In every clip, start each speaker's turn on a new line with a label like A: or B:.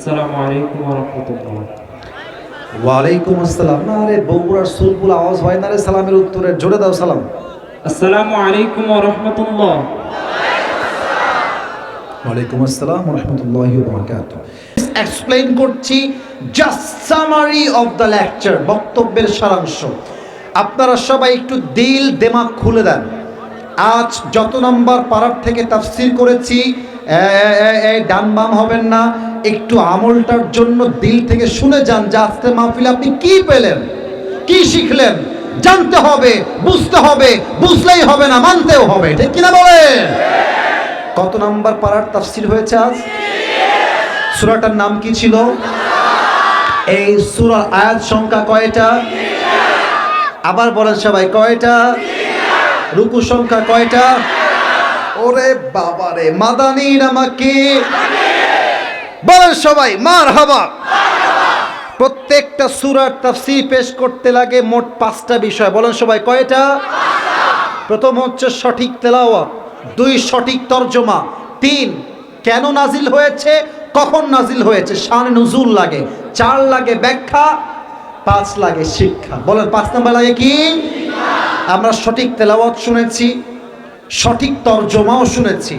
A: আসসালামু আলাইকুম ওয়া রাহমাতুল্লাহ।
B: ওয়ালাইকুম আসসালাম। না রে বগুড়ার সুলবুল আওয়াজ হয় না রে সালামের উত্তরে, জোরে দাও সালাম।
A: আসসালামু আলাইকুম ওয়া রাহমাতুল্লাহ।
B: ওয়ালাইকুম আসসালাম ওয়া রাহমাতুল্লাহি ওয়া বারাকাতুহু। এক্সপ্লেইন করছি just summary of the lecture, বক্তব্যের সারাংশ। আপনারা সবাই একটু দিল দিমাগ খুলে দেন। আজ যত নম্বর পারার থেকে তাফসীর করেছি, ডান বাম হবেন না, একটু আমলটার জন্য দিল থেকে শুনে যান যে আজকে মাহফিলে আপনি কি পেলেন, কি শিখলেন। জানতে হবে, বুঝতে হবে, বুঝলেই হবে না, মানতেও হবে, ঠিক কিনা বলেন? কত নাম্বার পারার তাফসীর হয়েছে আজ? সূরাটার নাম কি ছিল? এই সূরার আয়াত সংখ্যা কয়টা? আবার বলেন সবাই, কয়টা? রুকু সংখ্যা কয়টা? ওরে বাবারে, মাদানী নামাকে বলেন সবাই মারহাবা। প্রত্যেকটা সূরার তাফসীর পেশ করতে লাগে মোট 5টা বিষয়। বলেন সবাই, কয়টা? প্রথম হচ্ছে সঠিক তেলাওয়াত, 2 সঠিক তরজমা, 3 কেন নাজিল হয়েছে, কখন নাজিল হয়েছে, শান নুজুল লাগে, 4 লাগে ব্যাখ্যা, 5 লাগে শিক্ষা। বলেন 5 নাম্বার লাগে কি? আমরা সঠিক তেলাওয়াত শুনেছি, সঠিক তরজমাও শুনেছি।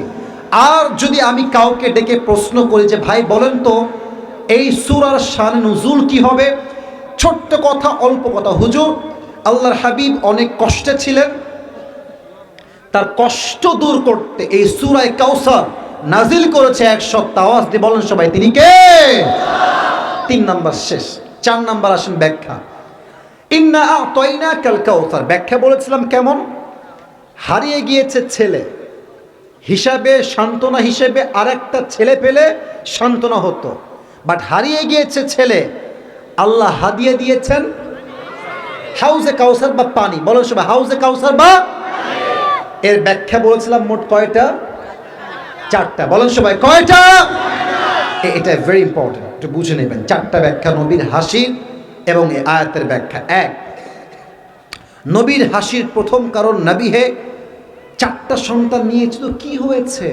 B: আর যদি আমি কাউকে ডেকে প্রশ্ন করি যে ভাই বলেন তো এই সূরার শান নুজুল কি হবে, ছোট্ট কথা, অল্প কথা, হুজুর আল্লাহর হাবিব অনেক কষ্টে ছিলেন, তার কষ্ট দূর করতে এই সূরা কাউসার নাজিল করেছে 1 সপ্তাহ। আওয়াজ দিয়ে বলেন সবাই, তিনি কে? 3 নাম্বার শেষ। 4 নাম্বার আসেন ব্যাখ্যা। ইন্না আ'তাইনাকাল কাউসার, ব্যাখ্যা বলেছিলাম কেমন? হারিয়ে গিয়েছে ছেলে হিসাবে, সান্ত্বনা হিসেবে আরেকটা ছেলে পেলে সান্ত্বনা হতো, বাট হারিয়ে গিয়েছে ছেলে, আল্লাহ হাদিয়া দিয়েছেন হাউজে কাউসার বা পানি। বলেন সবাই, হাউজে কাউসার বা। এর ব্যাখ্যা বলেছিলাম মোট কয়টা? 4টা। বলেন সবাই, কয়টা? এটা ভেরি ইম্পর্টেন্ট, একটু বুঝে নেবেন। 4টা ব্যাখ্যা নবীর হাসির এবং এই আয়াতের ব্যাখ্যা। 1, নবীর হাসির প্রথম কারণ, নবী হে 4টা সন্তান নিয়েছিল, কি হয়েছে?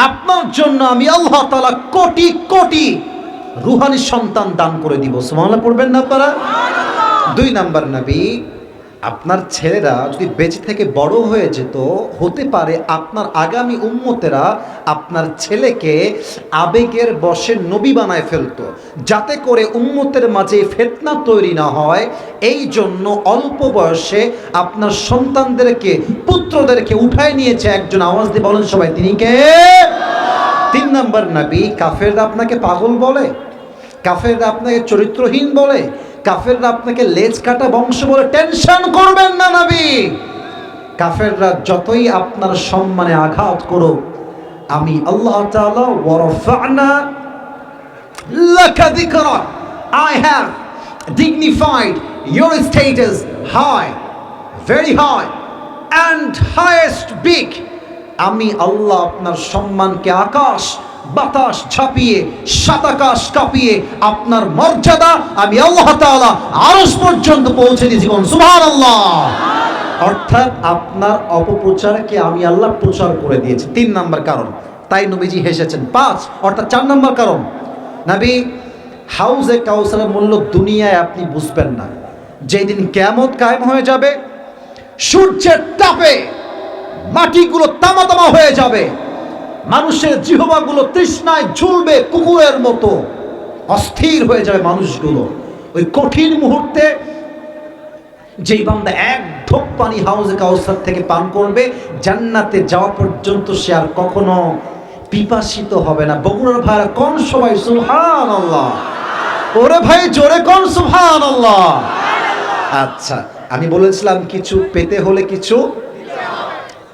B: আপনার জন্য আমি আল্লাহ তাআলা কোটি কোটি রুহানি সন্তান দান করে দিব। সুবহানাল্লাহ পড়বেন না আপনারা? 2 নাম্বার, নবী আপনার ছেলেরা যদি বেঁচে থেকে বড় হয়ে যেত, হতে পারে আপনার আগামী উম্মতেরা আপনার ছেলেকে আবেগের বশে নবী বানায় ফেলতো, যাতে করে উম্মতের মাঝে ফিতনা তৈরি না হয়। এই জন্য অল্প বয়সে আপনার সন্তানদেরকে, পুত্রদেরকে উঠায় নিয়েছে একজন। আওয়াজ দিয়ে বলেন সবাই, তিনি কে? 3 নাম্বার, নবী কাফেররা আপনাকে পাগল বলে, কাফেররা আপনাকে চরিত্রহীন বলে, কাফেররা আপনাকে লেজ কাটা বংশ বলে, টেনশন করবেন না নবী। কাফেররা যতই আপনার সম্মানে আঘাত করুক, আমি আল্লাহ তাআলা ওয়ারাফা'না লাকা যিকরাক, I have dignified your status high, very high and highest big। আমি আল্লাহ আপনার সম্মানকে আকাশ বাতাস ঝাঁপিয়ে, সাত আকাশ কাঁপিয়ে আপনার মর্যাদা আমি আল্লাহ তাআলা আরশ পর্যন্ত পৌঁছে দিয়েছি। সুবহানাল্লাহ। অর্থাৎ আপনার অপপ্রচারকে আমি আল্লাহ প্রচার করে দিয়েছি। 3 নাম্বার কারণ, তাই নবীজি হেসেছেন। 5 অর্থাৎ 4 নাম্বার কারণ, নবী হাউজে কাউসারের মূল্য দুনিয়ায় আপনি বুঝবেন না। যেদিন কিয়ামত কায়েম হয়ে যাবে, সূর্যের তাপে মাটিগুলো তামা তামা হয়ে যাবে, মানুষের জিহ্বাগুলো তৃষ্ণায় ঝুলবে, কুকুরের মতো অস্থির হয়ে যাবে মানুষগুলো। ওই কঠিন মুহূর্তে যেই বান্দা 1 ঢোক পানি হাউজে কাউসার থেকে পান করবে, জান্নাতে যাওয়া পর্যন্ত সে আর কখনো পিপাসিত হবে না। বগুড়ার ভাইরা কোন সবাই সুবহানাল্লাহ? ওরে ভাই জোরে কোন সুবহানাল্লাহ? আচ্ছা, আমি বলেছিলাম কিছু পেতে হলে কিছু,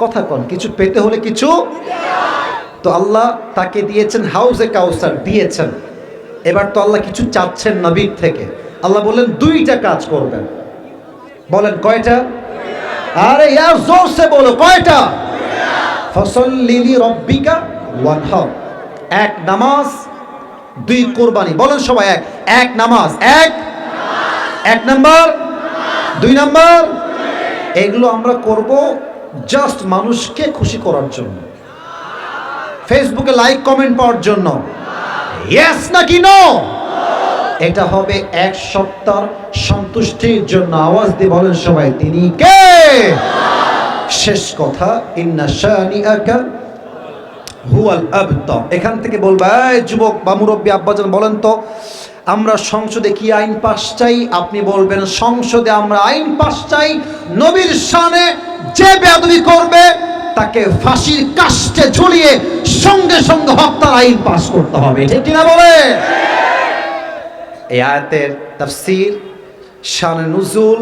B: কথা কোন, কিছু পেতে হলে কিছু। তো আল্লাহ তাকে দিয়েছেন হাউজে কাউসার, দিয়েছেন। এবার তো আল্লাহ কিছু চাচ্ছেন নবীর থেকে। আল্লাহ বললেন 2টা কাজ করবেন। বলেন কয়টা? আরে ইয়ার জোরসে বলো, কয়টা? ফাসাল্লি লিরাব্বিকা ওয়ানহার, 1 নামাজ, 2 কুরবানি। বলেন সবাই, 1 নামাজ, 1 নাম্বার, 2 নাম্বার। এগুলো আমরা করব জাস্ট মানুষকে খুশি করার জন্য, ফেসবুকে লাইক কমেন্ট পাওয়ার জন্য। ইয়েস নাকি নো? এটা হবে এক সপ্তাহ সন্তুষ্টির জন্য। আওয়াজ দিয়ে বলেন সবাই, তিনি কে? শেষ কথা, ইন্না শানিআকা হুয়াল আবতার। এখান থেকে বলবা, এই যুবক বা মুরব্বী আব্বাজান বলেন তো, আমরা সংসদে কি আইন পাস চাই? আপনি বলবেন, সংসদে আমরা আইন পাস চাই, নবীর শানে যে বেয়াদবি করবে তাকে ফাঁসির কাস্টে ঝুলিয়ে সঙ্গে সঙ্গে হত্যার আইন পাস করতে হবে। ঠিক কিনা বলে? এই আয়াতের তাফসীর, শানে নুজুল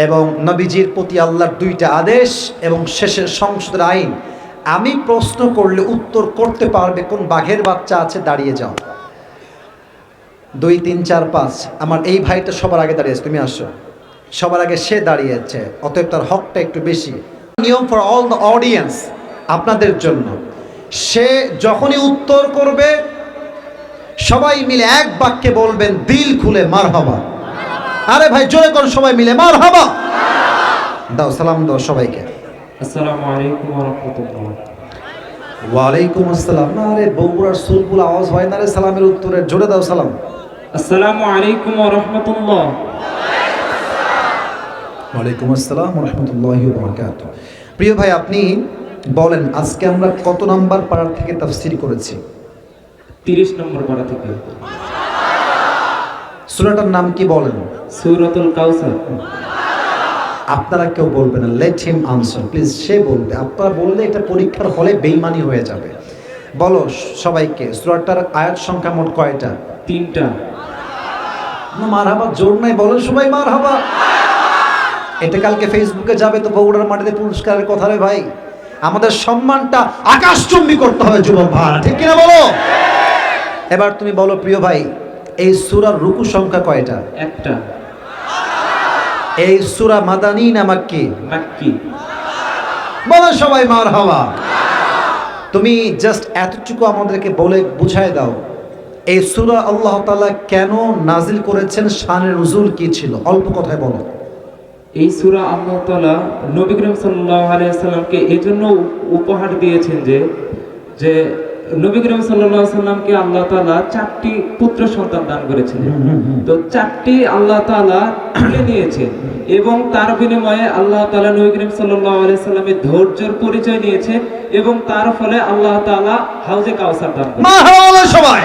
B: এবং নবীজির প্রতি আল্লাহর দুইটা আদেশ এবং শেষের সংসদের আইন। আমি প্রশ্ন করলে উত্তর করতে পারবে কোন বাঘের বাচ্চা আছে? দাঁড়িয়ে যাও। 2 3 4 5। আমার এই ভাইটা সবার আগে দাঁড়িয়েছে, তুমি আসো। সবার আগে সে দাঁড়িয়েছে, অতএব তার হকটা একটু বেশি। নিয়ম ফর অল দ্য অডিয়েন্স, আপনাদের জন্য। সে যখনই উত্তর করবে সবাই মিলে এক বাক্যে বলবেন, দিল খুলে মারহাবা। আরে ভাই জোরে করুন সবাই মিলে, মারহাবা দাও। সালাম দাও সবাইকে।
A: আসসালামু আলাইকুম ওয়া রাহমাতুল্লাহ।
B: ওয়ালাইকুম আসসালাম। না রে বগুড়ার সুলবুল আওয়াজ হয় না রে সালামের উত্তরে, জোরে দাও সালাম।
A: আসসালামু আলাইকুম ওয়া রাহমাতুল্লাহ।
B: ওয়ালাইকুম আসসালাম ওয়া রাহমাতুল্লাহি ওয়া বারাকাতুহু। প্রিয় ভাই, আপনি বলেন আজকে আমরা কত নাম্বার পারা থেকে তাফসীর করেছি?
A: 30 নম্বর পারা থেকে।
B: সূরাটার নাম কি বলেন?
A: সূরাতুল কাউসার।
B: আপনারা কেউ বলবেন না, লেট হিম আনসার প্লিজ। সে বলবে, আপনারা বললে এটা পরীক্ষার হলে বেঈমানি হয়ে যাবে। বলো সবাইকে, সূরাটার আয়াত সংখ্যা মোট কয়টা?
A: 3টা।
B: না মারহাবা জোর নাই, বলেন সবাই মারহাবা। এটা কালকে ফেসবুকে যাবে তো বগুড়ার মাটিতে পুরস্কারের কথা রে ভাই। আমাদের সম্মানটা আকাশচুম্বী করতে হবে যুবক ভাই, ঠিক কিনা বলো? এবার তুমি বলো প্রিয় ভাই, এই সূরার রুকু সংখ্যা কয়টা?
A: 1টা।
B: এই সূরা মাদানী না মাক্কি?
A: মাক্কি।
B: বলো সবাই মারহাবা। তুমি জাস্ট এতটুকু আমাদেরকে বলে বুঝায় দাও, এই সূরা আল্লাহ তাআলা কেন নাজিল করেছেন, শানের নুজুল কি ছিল? অল্প কথায় বলো।
A: এই সূরা আল্লাহ তাআলা নবী করিম সাল্লাল্লাহু আলাইহি ওয়াসাল্লামকে এজন্য উপহার দিয়েছেন যে নবী করিম সাল্লাল্লাহু আলাইহি ওয়াসাল্লামকে আল্লাহ তাআলা 4টি পুত্র সন্তান দান করেছিলেন। তো 4টি আল্লাহ তাআলা তুলে নিয়েছেন এবং তার বিনিময়ে আল্লাহ তাআলা নবী করিম সাল্লাল্লাহু আলাইহি ওয়াসাল্লামের ধৈর্যের পরিচয় নিয়েছেন এবং তার ফলে আল্লাহ তাআলা হাউজে কাউসার দান করেছেন।
B: মারহাবা সবাই।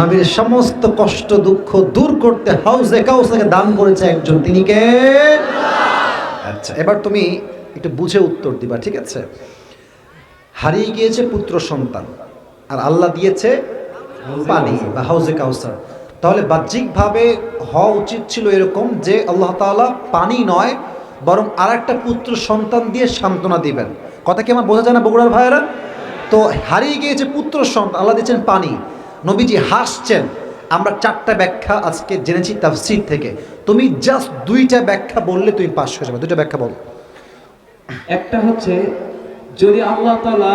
B: নবীর সমস্ত কষ্ট দুঃখ দূর করতে হাউজে কাউসারকে দান করেছে একজন, তিনি কে? আচ্ছা এবার তুমি একটু বুঝে উত্তর দিবা, ঠিক আছে? হারিয়ে গিয়েছে পুত্র সন্তান আর আল্লাহ দিয়েছে পানি বা হাউজে কাউসার। তাহলে বাহ্যিকভাবে হওয়া উচিত ছিল এরকম যে আল্লাহ তাআলা পানি নয় বরং আরেকটা পুত্র সন্তান দিয়ে সান্ত্বনা দিবেন। কথা কি আমার বোঝা যায় না বগুড়ার ভাইয়েরা? তো হারিয়ে গিয়েছে পুত্র সন্তান, আল্লাহ দিয়েছেন পানি, নবীজি হাসছেন। আমরা 4টা ব্যাখ্যা আজকে জেনেছি তাফসীর থেকে। তুমি জাস্ট 2টা ব্যাখ্যা বললে তুমি পাস হয়ে যাবে। 2টা ব্যাখ্যা বলো।
A: একটা হচ্ছে, যদি আল্লাহ তাআলা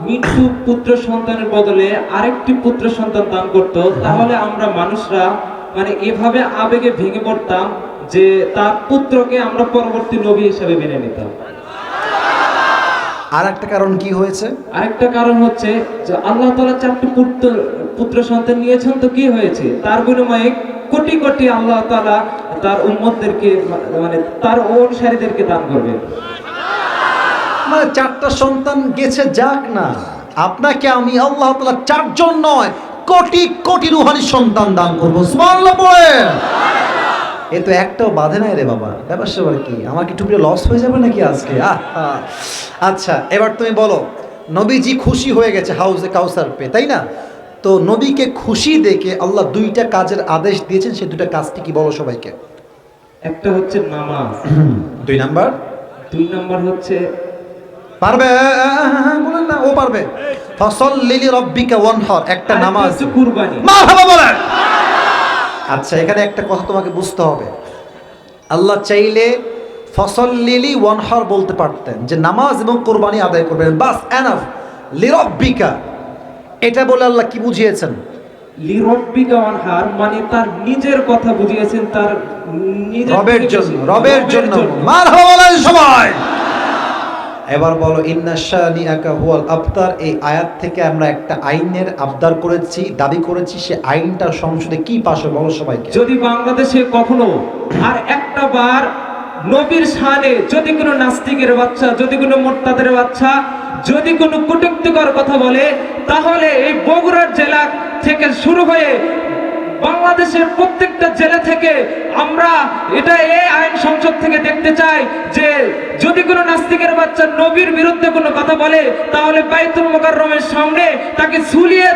A: মৃত্যু পুত্র সন্তানের বদলে আরেকটি পুত্র সন্তান দান করত, তাহলে আমরা মানুষরা মানে এভাবে আবেগে ভেঙে পড়তাম যে তার পুত্রকে আমরা পরবর্তী নবী হিসেবে মেনে নিতাম।
B: আর একটা কারণ কি হয়েছে?
A: আরেকটা কারণ হচ্ছে যে আল্লাহ তাআলা 4টি পুত্র সন্তান নিয়েছেন, তো কি হয়েছে? তার বিনিময়ে কোটি কোটি আল্লাহ তাআলা তার উম্মতদেরকে মানে তার অনুসারীদেরকে দান করবেন।
B: মানে 4টা সন্তান গেছে যাক না, আপনাকে আমি আল্লাহ তাআলা 4 জন নয় কোটি কোটি রূহানি সন্তান দান করব। সুবহানাল্লাহ বলেন। এ তো একটাও বাধে নাই রে বাবা। ব্যাপার সেবার কি, আমার কি টুকরে লস হয়ে যাবে নাকি আজকে? আচ্ছা এবার তুমি বলো, নবীজি খুশি হয়ে গেছে হাউজে কাউসার পেয়ে, তাই না? তো নবীকে খুশি দেখে আল্লাহ 2টা কাজের আদেশ দিয়েছেন, সেই 2টা কাজটি কি বলো সবাইকে?
A: একটা হচ্ছে নামাজ,
B: 2 নাম্বার
A: 2 নাম্বার হচ্ছে
B: পারবে বলেন না, ও পারবে। ফাসাল্লি লিরাব্বিকা ওয়ানহার, একটা নামাজ,
A: হচ্ছে কুরবানি।
B: মারহাবা বলেন। আচ্ছা এখানে একটা কথা তোমাকে বুঝতে হবে, আল্লাহ চাইলে ফাসাল্লি ওয়ানহার বলতে পারতেন, যে নামাজ এবং কুরবানি আদায় করবেন, বাস এনাফ। লিরাব্বিকা এটা বলে আল্লাহ কি বুঝিয়েছেন?
A: লিরাব্বিকা ওয়ানহার মানে তার নিজের কথা বুঝিয়েছেন, তার নিজের
B: রবের জন্য, রবের জন্য। মারহাবা বলেন সবাই। এবার বলো ইন্না শানিআকা হুয়াল আবতার। এই আয়াত থেকে আমরা একটা আইনের আবদার করেছি, দাবি করেছি, সে আইনটা সংসদে কি পাশ হবে বলো সবাইকে।
A: যদি বাংলাদেশে কখনো আর একটা বার নবীর শানে যদি কোনো নাস্তিকের বাচ্চা, যদি কোনো মোরতাদের বাচ্চা, যদি কোনো কটূক্তিকর কথা বলে, তাহলে এই বগুড়ার জেলা থেকে শুরু হয়ে বাংলাদেশের প্রত্যেকটা জেলা থেকে আমরা এটা এই আইন সংসদ থেকে দেখতে চাই যে যদি কোনো নাস্তিকের বাচ্চা নবীর বিরুদ্ধে কোনো কথা বলে, তাহলে বাইতুল মুকাররমের সামনে তাকে ঝুলিয়ে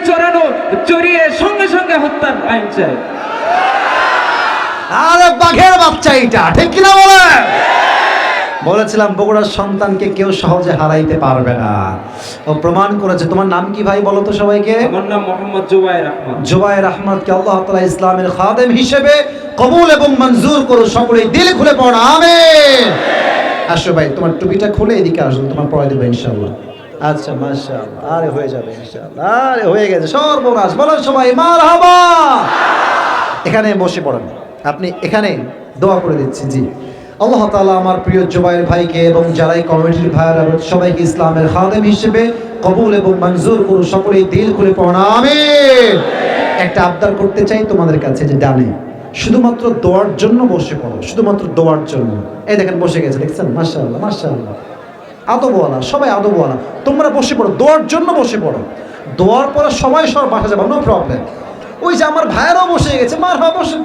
A: চড়িয়ে সঙ্গে সঙ্গে হত্যার আইন চাই।
B: আরে বাঘের বাচ্চা এটা, ঠিক কিনা বলে? বলেছিলাম বগুড়ার সন্তানকে কেউ সহজে হারাইতে পারবে না। ও প্রমাণ করেছে। তোমার নাম কি ভাই বলো তো সবাইকে?
A: আমার নাম মোহাম্মদ জুবায়ের আহমদ।
B: জুবায়ের আহমদকে আল্লাহ তাআলা ইসলামের খাদেম হিসেবে কবুল এবং মঞ্জুর করুন। সকলেই দিল খুলে পড়ো আমিন। আসো ভাই, তোমার টুপিটা খুলে এদিকে আসো, তোমার পড়াই দেবো ইনশাআল্লাহ। আচ্ছা মাশাআল্লাহ, আরে হয়ে যাবে ইনশাআল্লাহ। আরে হয়ে গেছে, সর্বনাশ। বলো সবাই মারহাবা। এখানে বসে পড়েন, আপনি এখানে দোয়া করে দিচ্ছি। জি আল্লাহ তাআলা আমার প্রিয় জুবায়ের ভাইকে এবং যারাই কমিটির ভাইরা সবাইকে ইসলামের খাদেম হিসেবে কবুল এবং মঞ্জুর করুন। সকলেই দিল খুলে পড়ো আমিন। একটা আবদার করতে চাই তোমাদের কাছে, যে ডানে শুধুমাত্র দোয়ার জন্য বসে পড়ো, শুধুমাত্র দোয়ার জন্য। এই দেখেন বসে গেছে, দেখছেন? মাশাআল্লাহ মাশাআল্লাহ, আদবওয়ালা, সবাই আদবওয়ালা। তোমরা বসে পড়ো, দোয়ার জন্য বসে পড়ো। দোয়ার পরে সবাই সব বাসা যাবে, নো প্রবলেম। ওই যে আমার ভাইয়েরাও বসে গেছে, মারহাবা, বসে